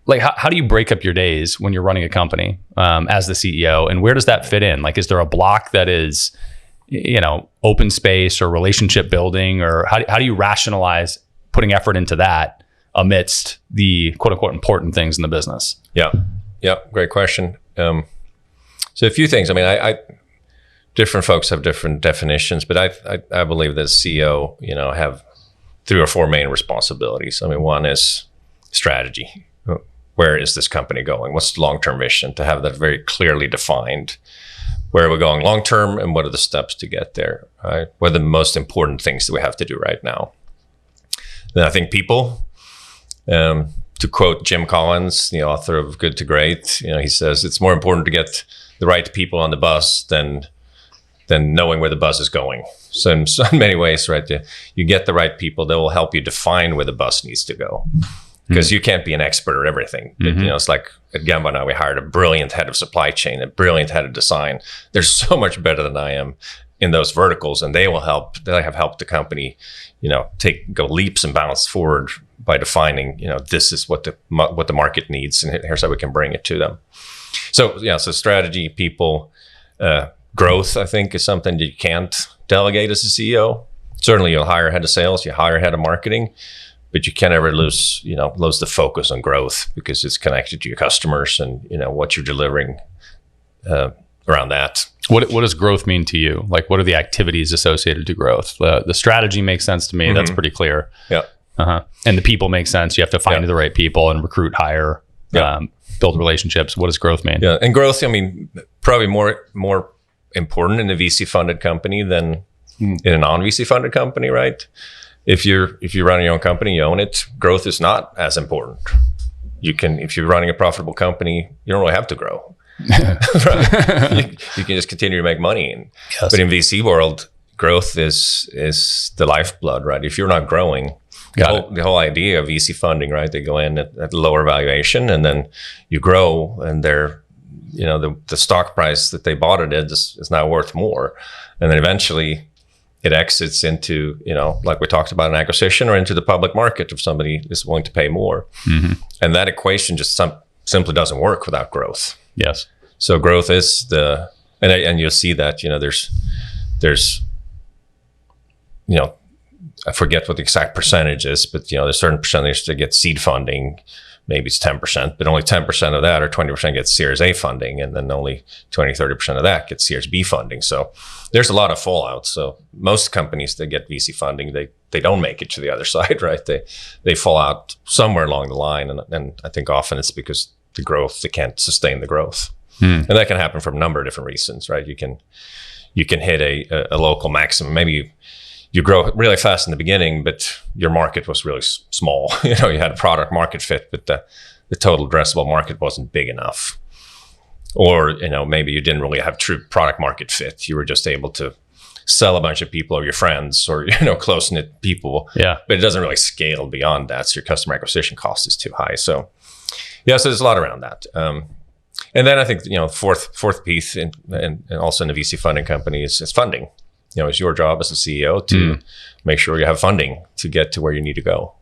like how do you break up your days when you're running a company as the CEO, and where does that fit in? Like, is there a block that is, open space or relationship building, or how do you rationalize putting effort into that amidst the quote unquote important things in the business? Yeah. Great question. So a few things. I mean, I different folks have different definitions, but I believe that CEO, have 3 or 4 main responsibilities. I mean, one is strategy. Where is this company going? What's the long-term vision? To have that very clearly defined. Where are we going long-term, and what are the steps to get there? Right? What are the most important things that we have to do right now? Then I think people, to quote Jim Collins, the author of Good to Great, he says, it's more important to get the right people on the bus than knowing where the bus is going. So in many ways, right, you get the right people that will help you define where the bus needs to go. Because you can't be an expert at everything. Mm-hmm. It's like at Gembah now, we hired a brilliant head of supply chain, a brilliant head of design. They're so much better than I am in those verticals, and they have helped the company, go leaps and bounds forward by defining, this is what the market needs, and here's how we can bring it to them. So so strategy, people, growth, I think, is something that you can't delegate as a CEO. Certainly, you'll hire a head of sales, you hire a head of marketing, but you can't ever lose the focus on growth, because it's connected to your customers and, what you're delivering around that. What does growth mean to you? Like, what are the activities associated to growth? The strategy makes sense to me. Mm-hmm. That's pretty clear. Yeah. And the people make sense. You have to find the right people and recruit, hire, build relationships. What does growth mean? Yeah. And growth, I mean, probably more important in a VC funded company than in a non-VC funded company, right? If you're running your own company, you own it, growth is not as important. If you're running a profitable company, you don't really have to grow. Right? you can just continue to make money. Yes. But in VC world, growth is the lifeblood, right? If you're not growing, the whole idea of VC funding, right? They go in at lower valuation, and then you grow, and they're, the stock price that they bought it at is now worth more. And then eventually it exits into, like we talked about, an acquisition, or into the public market if somebody is willing to pay more. Mm-hmm. And that equation just simply doesn't work without growth. Yes. So growth is and you'll see that, there's, I forget what the exact percentage is, but, there's a certain percentage that get seed funding. Maybe it's 10%, but only 10% of that, or 20% gets Series A funding, and then only 20-30% of that gets Series B funding. So there's a lot of fallout. So most companies that get VC funding, they don't make it to the other side, right? They fall out somewhere along the line, and I think often it's because the growth, they can't sustain the growth, and that can happen for a number of different reasons, right? You can hit a local maximum. Maybe you grow really fast in the beginning, but your market was really small. You had a product market fit, but the total addressable market wasn't big enough. Or, maybe you didn't really have true product market fit. You were just able to sell a bunch of people, or your friends, or, close-knit people. Yeah. But it doesn't really scale beyond that. So your customer acquisition cost is too high. So, so there's a lot around that. And then I think, fourth piece, and also in the VC funding company is funding. It's your job as a CEO to make sure you have funding to get to where you need to go.